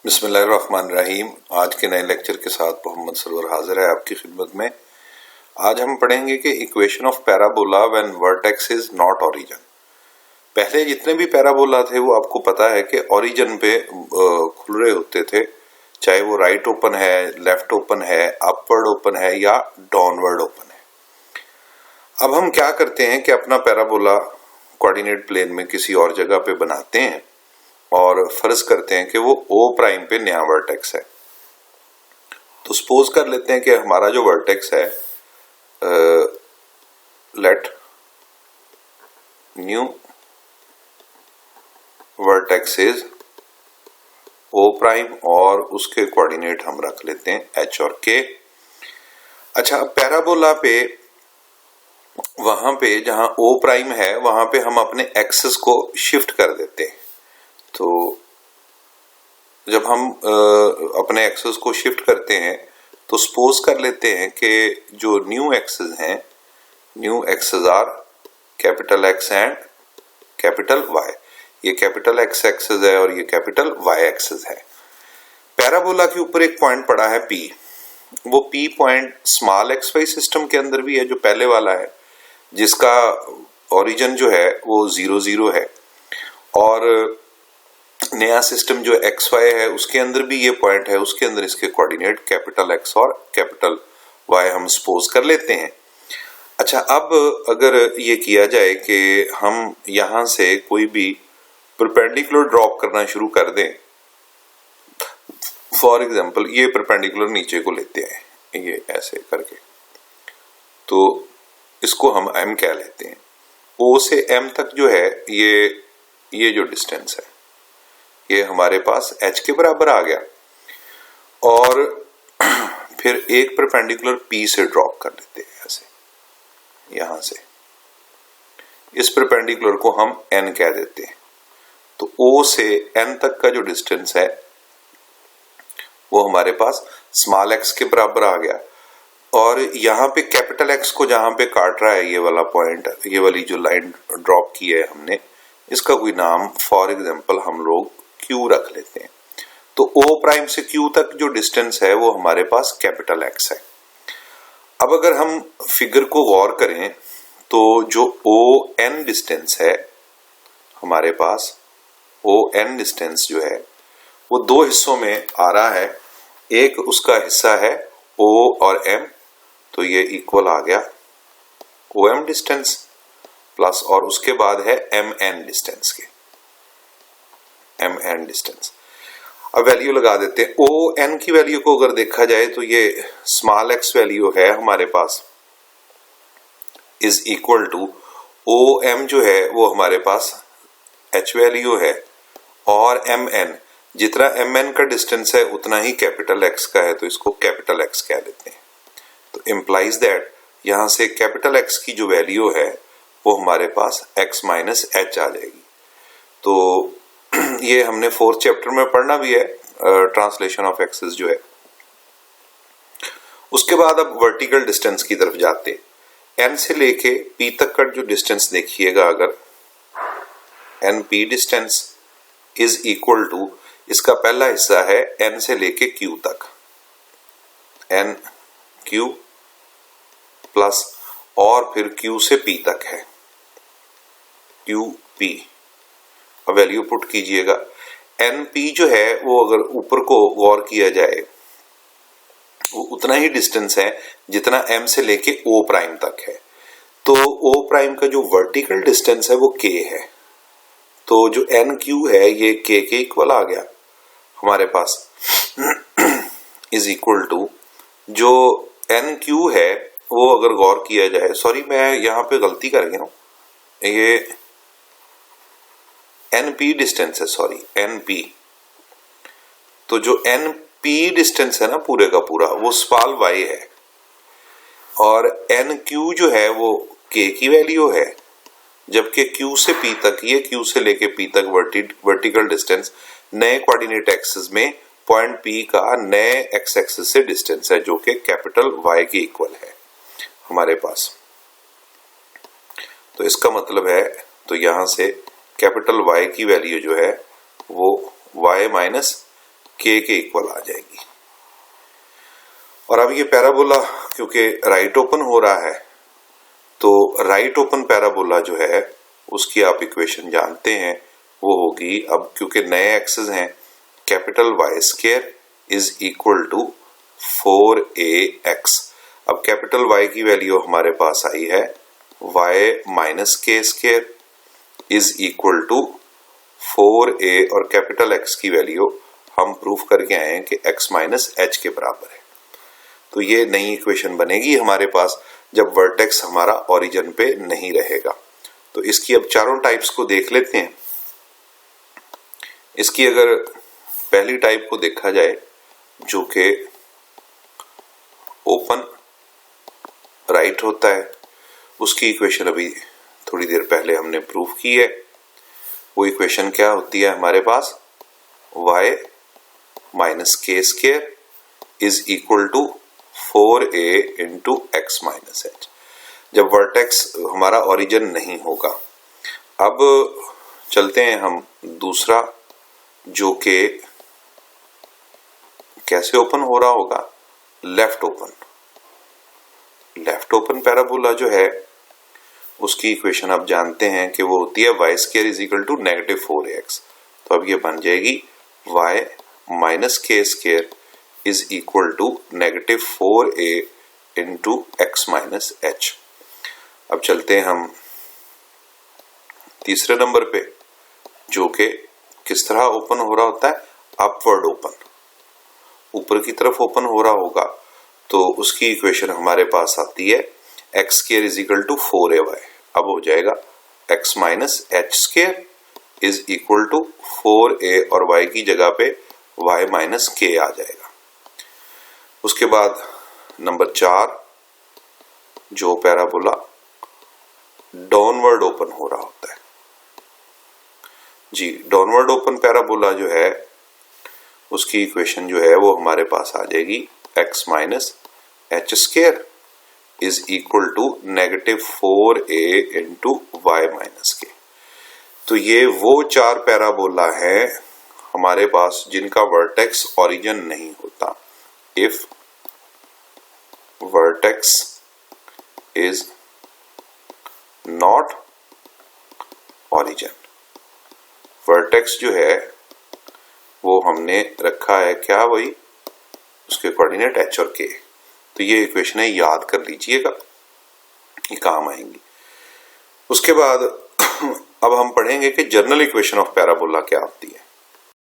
बिस्मिल्लाहिर्रहमानिर्रहीम। आज के नए लेक्चर के साथ मोहम्मद सरवर हाजिर है आपकी खिदमत में। आज हम पढ़ेंगे कि equation of parabola when vertex is not origin. पहले जितने भी पैराबोला थे वो आपको पता है कि ओरिजिन पे खुल रहे होते थे, चाहे वो राइट ओपन है, लेफ्ट ओपन है, अपवर्ड ओपन है या डाउनवर्ड ओपन है। अब हम क्या करते हैं कि अपना पैराबोला कोऑर्डिनेट प्लेन में किसी और जगह पे बनाते हैं और फर्ज करते हैं कि वो O प्राइम पे नया वर्टेक्स है। तो सपोज कर लेते हैं कि हमारा जो वर्टेक्स है, let new vertex is O prime और उसके कोऑर्डिनेट हम रख लेते हैं H और K। अच्छा, पैराबोला पे वहां पे जहां O प्राइम है वहां पे हम अपने एक्सिस को शिफ्ट कर देते हैं। तो जब हम अपने एक्सेस को शिफ्ट करते हैं तो सपोज कर लेते हैं कि जो न्यू एक्सेस हैं, new axes are capital X and capital Y। ये कैपिटल X एक्सेस है और ये कैपिटल Y एक्सेस है। पैराबोला के ऊपर एक पॉइंट पड़ा है P। वो P point small XY system के अंदर भी है, जो पहले वाला है, जिसका ओरिजिन जो है वो 0 0 है, और नया सिस्टम जो XY है उसके अंदर भी ये पॉइंट है, उसके अंदर इसके कोऑर्डिनेट कैपिटल X और कैपिटल Y हम सपोज कर लेते हैं। अच्छा, अब अगर ये किया जाए कि हम यहां से कोई भी परपेंडिकुलर ड्रॉप करना शुरू कर दें, फॉर एग्जांपल ये परपेंडिकुलर नीचे को लेते हैं, ये ऐसे करके, तो इसको हम M कह लेते हैं। O से M तक जो है ये जो डिस्टेंस है ये हमारे पास H के बराबर आ गया, और फिर एक परपेंडिकुलर P से ड्रॉप कर लेते हैं ऐसे, यहां से इस परपेंडिकुलर को हम N कह देते हैं। तो O से N तक का जो डिस्टेंस है वो हमारे पास स्मॉल x के बराबर आ गया, और यहाँ पे कैपिटल X को जहां पे काट रहा है ये वाला पॉइंट, ये वाली जो लाइन ड्रॉप की है हमने, इसका कोई नाम फॉर एग्जांपल हम लोग Q रख लेते हैं। तो O प्राइम से Q तक जो डिस्टेंस है वो हमारे पास कैपिटल X है। अब अगर हम फिगर को गौर करें तो जो ON डिस्टेंस है हमारे पास, ON डिस्टेंस जो है वो दो हिस्सों में आ रहा है। एक उसका हिस्सा है O और M, तो ये इक्वल आ गया OM डिस्टेंस प्लस, और उसके बाद है MN डिस्टेंस के, MN डिस्टेंस। अब वैल्यू लगा देते हैं। ON की वैल्यू को अगर देखा जाए तो ये स्मॉल x वैल्यू है हमारे पास इज इक्वल टू OM जो है वो हमारे पास H वैल्यू है, और MN, जितना MN का डिस्टेंस है उतना ही कैपिटल X का है, तो इसको कैपिटल X कह देते हैं। तो इम्प्लाइज दैट यहां से कैपिटल X की जो वैल्यू है वो हमारे पास X माइनस H आ जाएगी। तो ये हमने 4th चैप्टर में पढ़ना भी है, ट्रांसलेशन ऑफ एक्सेस जो है। उसके बाद अब वर्टिकल डिस्टेंस की तरफ जाते, N से लेके P तक का जो डिस्टेंस देखिएगा, अगर NP distance is equal to, इसका पहला हिस्सा है N से लेके Q तक, NQ प्लस, और फिर Q से P तक है QP। अब वैल्यू पुट कीजिएगा। NP जो है वो अगर ऊपर को गौर किया जाए वो उतना ही डिस्टेंस है जितना M से लेके O प्राइम तक है। तो O प्राइम का जो वर्टिकल डिस्टेंस है वो K है। तो जो NQ है ये K के इक्वल आ गया हमारे पास, इज इक्वल टू जो NQ है वो अगर गौर किया जाए, सॉरी मैं यहाँ पे गलती कर गया हूँ, ये NP डिस्टेंस है, सॉरी NP। तो जो NP डिस्टेंस है ना पूरे का पूरा वो स्मॉल y है, और NQ जो है वो K की वैल्यू है, जबकि Q से P तक, ये Q से लेके P तक वर्टिकल डिस्टेंस नए कोऑर्डिनेट एक्सिस में पॉइंट P का नए x एक्सिस से डिस्टेंस है, जो कि कैपिटल Y के इक्वल है हमारे पास। तो इसका मतलब है, तो यहां से कैपिटल Y की वैल्यू जो है वो y माइनस के इक्वल आ जाएगी। और अब ये पैराबोला क्योंकि राइट ओपन हो रहा है, तो राइट ओपन पैराबोला जो है उसकी आप इक्वेशन जानते हैं, वो होगी, अब क्योंकि नए एक्सेस हैं, capital y square is equal to 4ax। अब कैपिटल वाई की वैल्यू हमारे पास आई है y minus k square is equal to 4a, और कैपिटल x की वैल्यू हम प्रूफ करके आए हैं कि x माइनस h के बराबर है। तो ये नई इक्वेशन बनेगी हमारे पास जब वर्टेक्स हमारा ओरिजिन पे नहीं रहेगा। तो इसकी अब चारों टाइप्स को देख लेते हैं। इसकी अगर पहली टाइप को देखा जाए जो कि ओपन राइट होता है, उसकी इक्वेशन अभी थोड़ी देर पहले हमने प्रूफ की है। वो इक्वेशन क्या होती है हमारे पास, y minus k square is equal to 4a into x minus h, जब वर्टेक्स हमारा ओरिजिन नहीं होगा। अब चलते हैं हम दूसरा, जो कि कैसे ओपन हो रहा होगा, left open. Left open parabola जो है उसकी इक्वेशन आप जानते हैं कि वो होती है y square is equal to negative 4ax। तो अब ये बन जाएगी y minus k square is equal to negative 4a into x minus h. अब चलते हैं हम तीसरे नंबर पे, जो कि किस तरह ओपन हो रहा होता है, अपवर्ड ओपन, ऊपर की तरफ ओपन हो रहा होगा। तो उसकी इक्वेशन हमारे पास आती है x square is equal to 4ay। अब हो जाएगा x minus h square is equal to 4a, और y की जगह पे y माइनस के आ जाएगा। उसके बाद नंबर 4, जो पैराबोला डाउनवर्ड ओपन हो रहा होता है जी, डाउनवर्ड ओपन पैराबोला जो है उसकी इक्वेशन जो है वो हमारे पास आ जाएगी x minus h square is equal to negative 4a into y minus k. तो ये वो चार पैराबोला हैं हमारे पास जिनका वर्टेक्स ओरिजिन नहीं होता। If vertex is not origin, vertex जो है वो हमने रखा है क्या, वही उसके कोऑर्डिनेट h और k। तो ये इक्वेशन है, याद कर लीजिएगा, ये काम आएंगी। उसके बाद अब हम पढ़ेंगे कि जनरल इक्वेशन ऑफ पैराबोला क्या होती है।